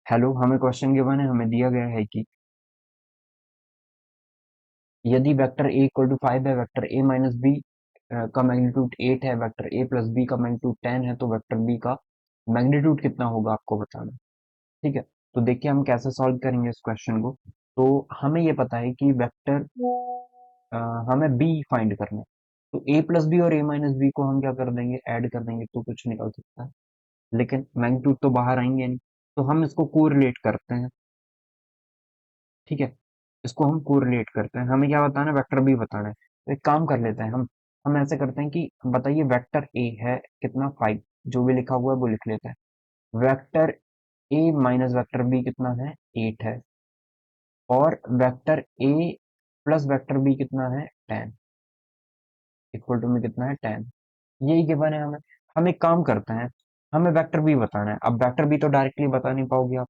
Hello, हमें question given है, हमें दिया गया है कि यदि वेक्टर ए इक्वल टू 5 है, वेक्टर ए माइनस बी का मैग्नीट्यूड 8 है, वेक्टर ए प्लस बी का मैग्नीट्यूड 10 है, तो वेक्टर बी का मैग्नीट्यूड कितना होगा आपको बताना है। ठीक है, तो देखिए हम कैसे सॉल्व करेंगे इस क्वेश्चन को। तो हमें ये पता है कि वेक्टर हमें बी फाइंड करना है। तो ए प्लस बी और ए माइनस बी को हम क्या कर देंगे, ऐड कर देंगे तो कुछ निकल सकता है, लेकिन मैग्नीट्यूड तो बाहर आएंगे नहीं। तो हम इसको कोरिलेट करते हैं। ठीक है, इसको हम कोरिलेट करते हैं। हमें क्या बताना है, वेक्टर बी बताना है। तो एक काम कर लेते हैं हम ऐसे करते हैं कि बताइए वेक्टर ए है कितना, 5। जो भी लिखा हुआ है वो लिख लेते हैं। Vector A minus vector B कितना है, 8 है। और vector A plus vector B कितना है, 10। इक्वल टू में कितना है, 10। यही गिवन है हमें। हम एक काम करते हैं, हमें वेक्टर बी बताना है। अब वेक्टर बी तो डायरेक्टली बता नहीं पाओगे आप,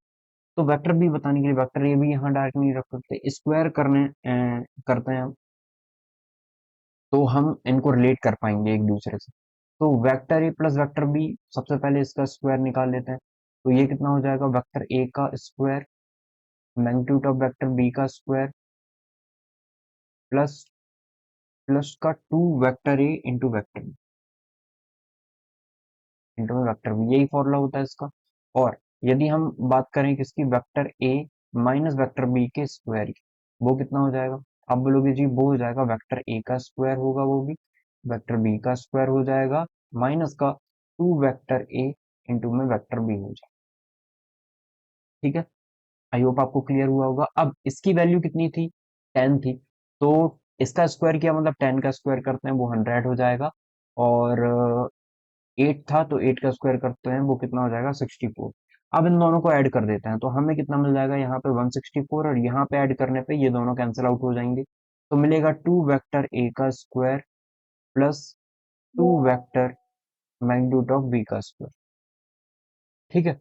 तो वेक्टर बी बताने के लिए वेक्टर ए भी यहाँ डायरेक्ट नहीं रख सकते, स्क्वायर करते हैं हम। तो हम इनको रिलेट कर पाएंगे एक दूसरे से। तो vector A plus vector B, सबसे पहले इसका स्क्वायर निकाल लेते हैं। तो ये कितना हो जाएगा, वेक्टर ए का square magnitude of vector B का स्क्वायर प्लस प्लस का 2 vector A into vector B into में वेक्टर बी, यही फॉर्मूला होता है इसका। और यदि हम बात करें किसकी, vector A minus vector B के स्क्वायर की, वो कितना हो जाएगा। अब बोलोगे जी वो हो जाएगा वेक्टर ए का स्क्वायर होगा, वो भी वेक्टर बी का स्क्वायर हो जाएगा, माइनस का 2 वेक्टर ए इंटू में वेक्टर बी हो जाएगा। ठीक है, आई होप आपको क्लियर हुआ होगा। अब इसकी वैल्यू कितनी थी, 10 थी। तो इसका स्क्वायर किया मतलब 10 का स्क्वायर करते हैं वो 100 हो जाएगा। और 8 था तो 8 का स्क्वायर करते हैं वो कितना हो जाएगा, 64। अब इन दोनों को ऐड कर देते हैं तो हमें कितना मिल जाएगा, यहाँ पे 164, और यहाँ पे ऐड करने पे ये दोनों कैंसिल आउट हो जाएंगे। तो मिलेगा 2 वेक्टर ए का square plus 2 vector magnitude of B का स्क्वायर। ठीक है,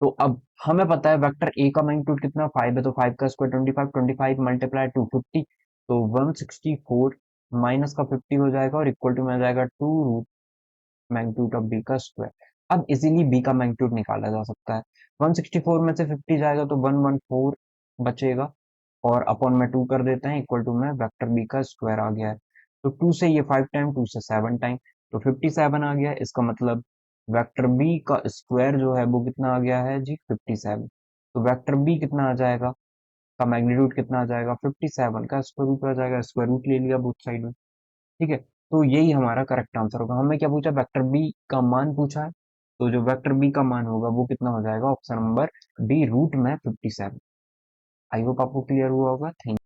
तो अब हमें पता है वेक्टर ए का मैग्नीट्यूड कितना, 5 है, तो 5 का स्क्वायर 25, 25 मल्टीप्लाई टू 50, तो 164 माइनस का 50 हो जाएगा, और इक्वल टू में आ जाएगा 2 मैग्नीट्यूड ऑफ बी का स्क्वायर। अब इजीली बी का मैग्नीट्यूड निकाला जा सकता है। 164 में से 50 जाएगा तो 114 बचेगा, और अपॉन में 2 कर देते हैं, इक्वल टू में वेक्टर बी का स्क्वायर आ गया है। तो 2 से ये 5 टाइम, 2 से 7 टाइम, तो 57 आ गया। इसका मतलब वेक्टर बी का स्क्वायर जो है वो कितना आ गया है जी, 57। तो वेक्टर बी कितना आ जाएगा, का मैग्नीट्यूड कितना आ जाएगा, 57 का स्क्वायर रूट आ जाएगा। स्क्वायर रूट ले लिया बोथ साइड में। ठीक है, तो यही हमारा करेक्ट आंसर होगा। हमें क्या पूछा, वेक्टर बी का मान पूछा है। तो जो वेक्टर बी का मान होगा वो कितना हो जाएगा, ऑप्शन नंबर डी, रूट में 57। आई होप आपको क्लियर हुआ होगा। थैंक